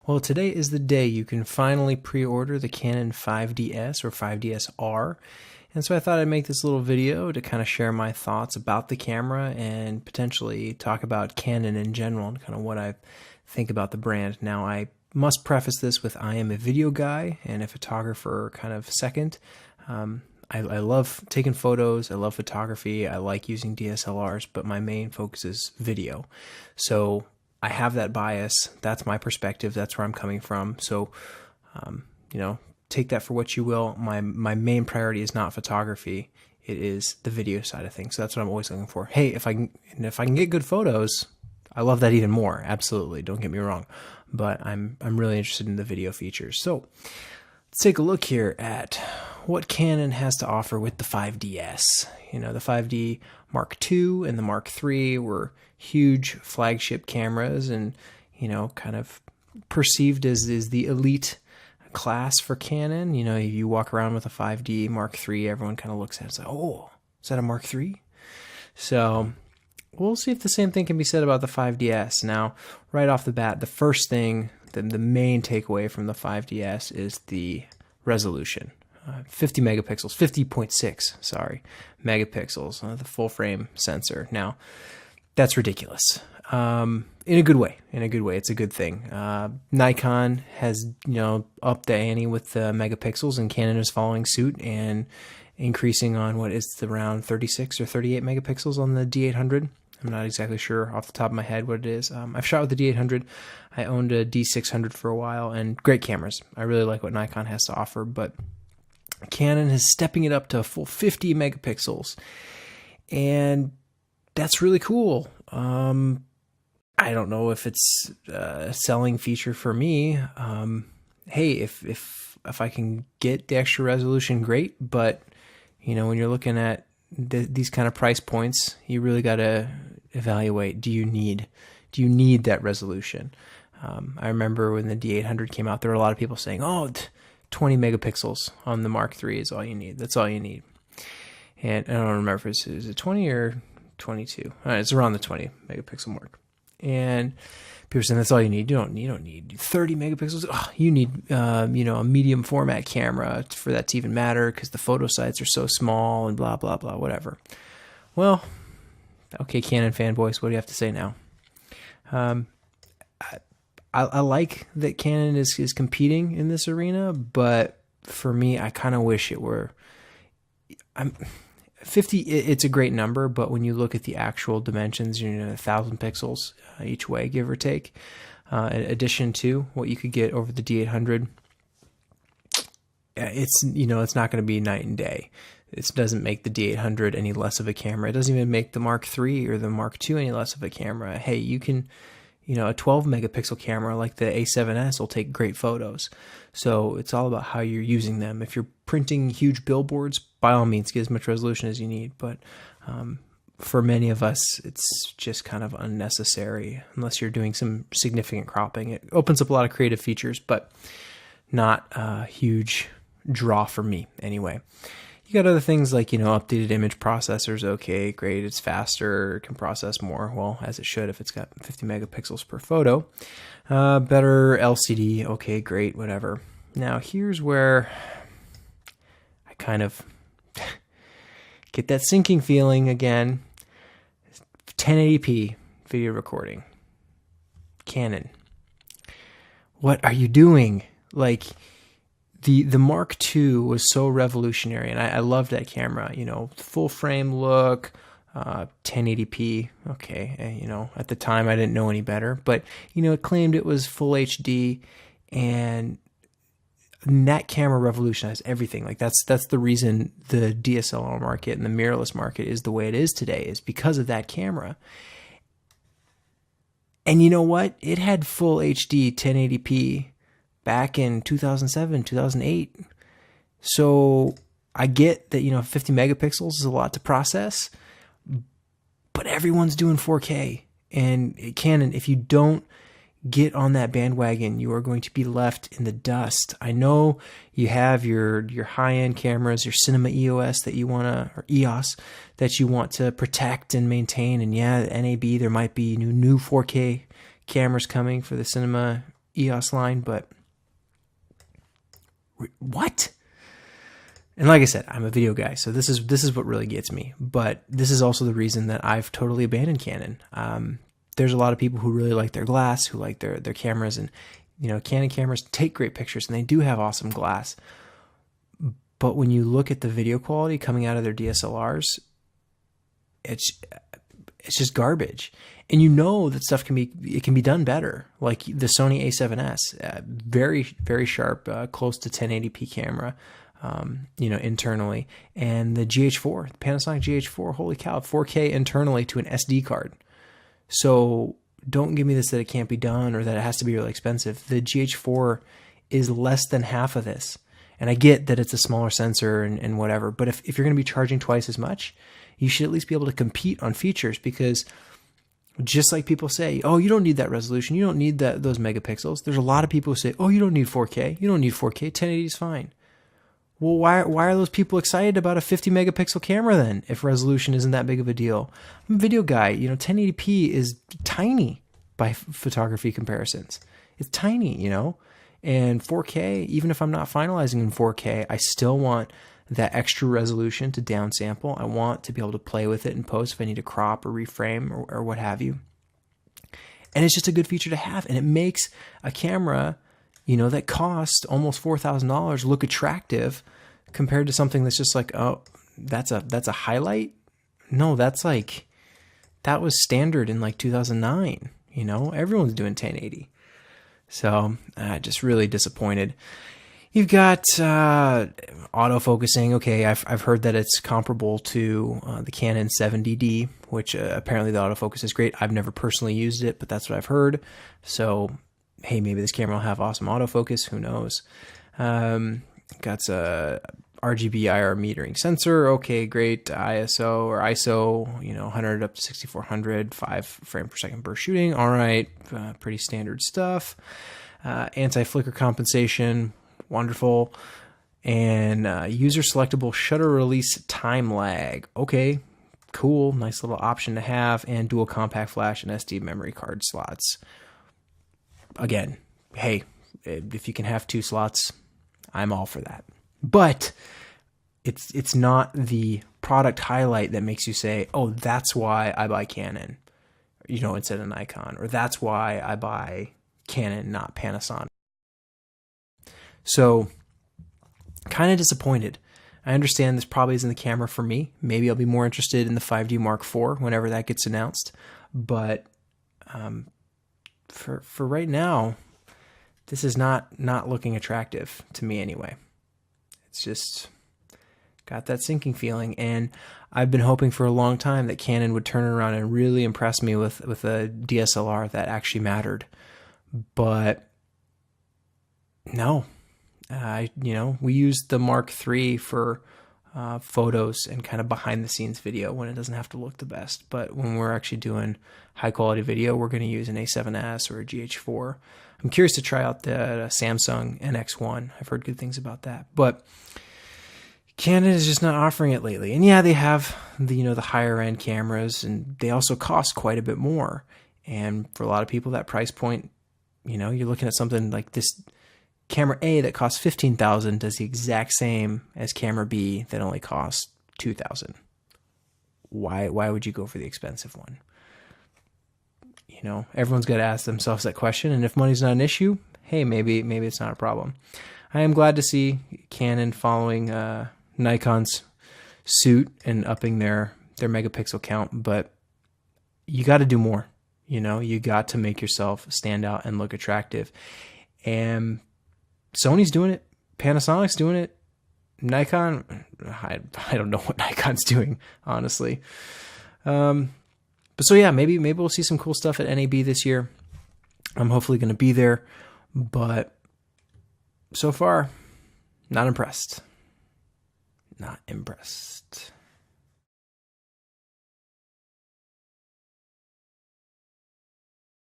Well, today is the day you can finally pre-order the Canon 5DS or 5DSR. And so I thought I'd make this little video to kind of share my thoughts about the camera and potentially talk about Canon in general and kind of what I think about the brand. Now, I must preface this with I am a video guy and a photographer kind of second. I love taking photos, I love photography, I like using DSLRs, but my main focus is video. So I have that bias. That's my perspective. That's where I'm coming from. So, take that for what you will. My main priority is not photography. It is the video side of things. So that's what I'm always looking for. Hey, if I can get good photos, I love that even more. Absolutely. Don't get me wrong. But I'm really interested in the video features. So let's take a look here at what Canon has to offer with the 5DS. The 5D Mark II and the Mark III were huge flagship cameras and, kind of perceived as the elite class for Canon. You walk around with a 5D Mark III, everyone kind of looks at it and says, oh, is that a Mark III? So we'll see if the same thing can be said about the 5DS. Now, right off the bat, the first thing, the main takeaway from the 5DS is the resolution. 50 megapixels, 50.6, sorry, megapixels, the full frame sensor. Now, that's ridiculous. In a good way. It's a good thing. Nikon has, upped the ante with the megapixels, and Canon is following suit and increasing on what is around 36 or 38 megapixels on the D800. I'm not exactly sure off the top of my head what it is. I've shot with the D800. I owned a D600 for a while, and great cameras. I really like what Nikon has to offer, but Canon is stepping it up to a full 50 megapixels, and that's really cool. I don't know if it's a selling feature for me. Hey, if I can get the extra resolution, great. But when you're looking at these kind of price points, you really got to evaluate: do you need that resolution? I remember when the D800 came out, there were a lot of people saying, "Oh, 20 megapixels on the Mark III is all you need. That's all you need." And I don't remember if is it 20 or 22. It's around the 20 megapixel mark. And people are saying that's all you need. You don't need 30 megapixels. Oh, you need a medium format camera for that to even matter because the photo sites are so small and blah blah blah whatever. Well, okay, Canon fanboys, what do you have to say now? I like that Canon is competing in this arena, but for me, I kind of wish it were. 50, it's a great number, but when you look at the actual dimensions, 1,000 pixels each way, give or take. In addition to what you could get over the D800, it's not going to be night and day. It doesn't make the D800 any less of a camera. It doesn't even make the Mark III or the Mark II any less of a camera. Hey, you can. A 12 megapixel camera like the A7S will take great photos. So it's all about how you're using them. If you're printing huge billboards, by all means, get as much resolution as you need. But for many of us, it's just kind of unnecessary unless you're doing some significant cropping. It opens up a lot of creative features, but not a huge draw for me anyway. You got other things like, updated image processors. Okay, great. It's faster, can process more. Well, as it should if it's got 50 megapixels per photo. Better LCD. Okay, great, whatever. Now, here's where I kind of get that sinking feeling again. 1080p video recording. Canon. What are you doing? The Mark II was so revolutionary, and I loved that camera. Full frame look, 1080p. Okay, at the time I didn't know any better, but it claimed it was full HD, and that camera revolutionized everything. That's the reason the DSLR market and the mirrorless market is the way it is today, is because of that camera. And you know what? It had full HD 1080p. Back in 2007, 2008. So I get that, 50 megapixels is a lot to process, but everyone's doing 4K. And Canon, if you don't get on that bandwagon, you are going to be left in the dust. I know you have your high-end cameras, your Cinema EOS that you want to, or EOS, that you want to protect and maintain. And yeah, NAB, there might be new 4K cameras coming for the Cinema EOS line, but what? And like I said, I'm a video guy, so this is what really gets me. But this is also the reason that I've totally abandoned Canon. There's a lot of people who really like their glass, who like their cameras, and Canon cameras take great pictures, and they do have awesome glass. But when you look at the video quality coming out of their DSLRs, it's just garbage. And that stuff can be done better. Like the Sony A7S, very, very sharp, close to 1080p camera, internally. And the GH4, Panasonic GH4, holy cow, 4K internally to an SD card. So don't give me this that it can't be done or that it has to be really expensive. The GH4 is less than half of this. And I get that it's a smaller sensor and whatever, but if you're going to be charging twice as much, you should at least be able to compete on features, because just like people say, oh, you don't need that resolution, you don't need those megapixels. There's a lot of people who say, oh, you don't need 4K, you don't need 4K, 1080 is fine. Well, why are those people excited about a 50 megapixel camera then, if resolution isn't that big of a deal? I'm a video guy, 1080p is tiny by photography comparisons. It's tiny, and 4K, even if I'm not finalizing in 4K, I still want that extra resolution to downsample. I want to be able to play with it in post if I need to crop or reframe or what have you. And it's just a good feature to have, and it makes a camera, that cost almost $4,000 look attractive compared to something that's just like, oh, that's a highlight. No, that was standard in like 2009. Everyone's doing 1080. So just really disappointed. You've got autofocusing. Okay, I've heard that it's comparable to the Canon 70D, which apparently the autofocus is great. I've never personally used it, but that's what I've heard. So, hey, maybe this camera will have awesome autofocus. Who knows? Got a RGB IR metering sensor. Okay, great. ISO, 100 up to 6400, 5 frame per second burst shooting. All right, pretty standard stuff. Anti-flicker compensation. Wonderful. And user selectable shutter release time lag. Okay, cool. Nice little option to have. And dual compact flash and SD memory card slots. Again, hey, if you can have 2 slots, I'm all for that. But it's not the product highlight that makes you say, oh, that's why I buy Canon, instead of Nikon, or that's why I buy Canon, not Panasonic. So, kind of disappointed. I understand this probably isn't the camera for me. Maybe I'll be more interested in the 5D Mark IV whenever that gets announced. But for right now, this is not looking attractive to me anyway. It's just got that sinking feeling. And I've been hoping for a long time that Canon would turn around and really impress me with a DSLR that actually mattered. But no. We used the Mark III for photos and kind of behind the scenes video when it doesn't have to look the best. But when we're actually doing high quality video, we're going to use an A7S or a GH4. I'm curious to try out the Samsung NX1. I've heard good things about that. But Canon is just not offering it lately. And yeah, they have the higher end cameras, and they also cost quite a bit more. And for a lot of people, that price point, you're looking at something like this. Camera A that costs $15,000 does the exact same as camera B that only costs $2,000. Why would you go for the expensive one? Everyone's got to ask themselves that question. And if money's not an issue, hey, maybe it's not a problem. I am glad to see Canon following Nikon's suit and upping their megapixel count, but you got to do more. You got to make yourself stand out and look attractive. And Sony's doing it. Panasonic's doing it. Nikon, I don't know what Nikon's doing, honestly. But so yeah, maybe we'll see some cool stuff at NAB this year. I'm hopefully going to be there, but so far, not impressed. Not impressed.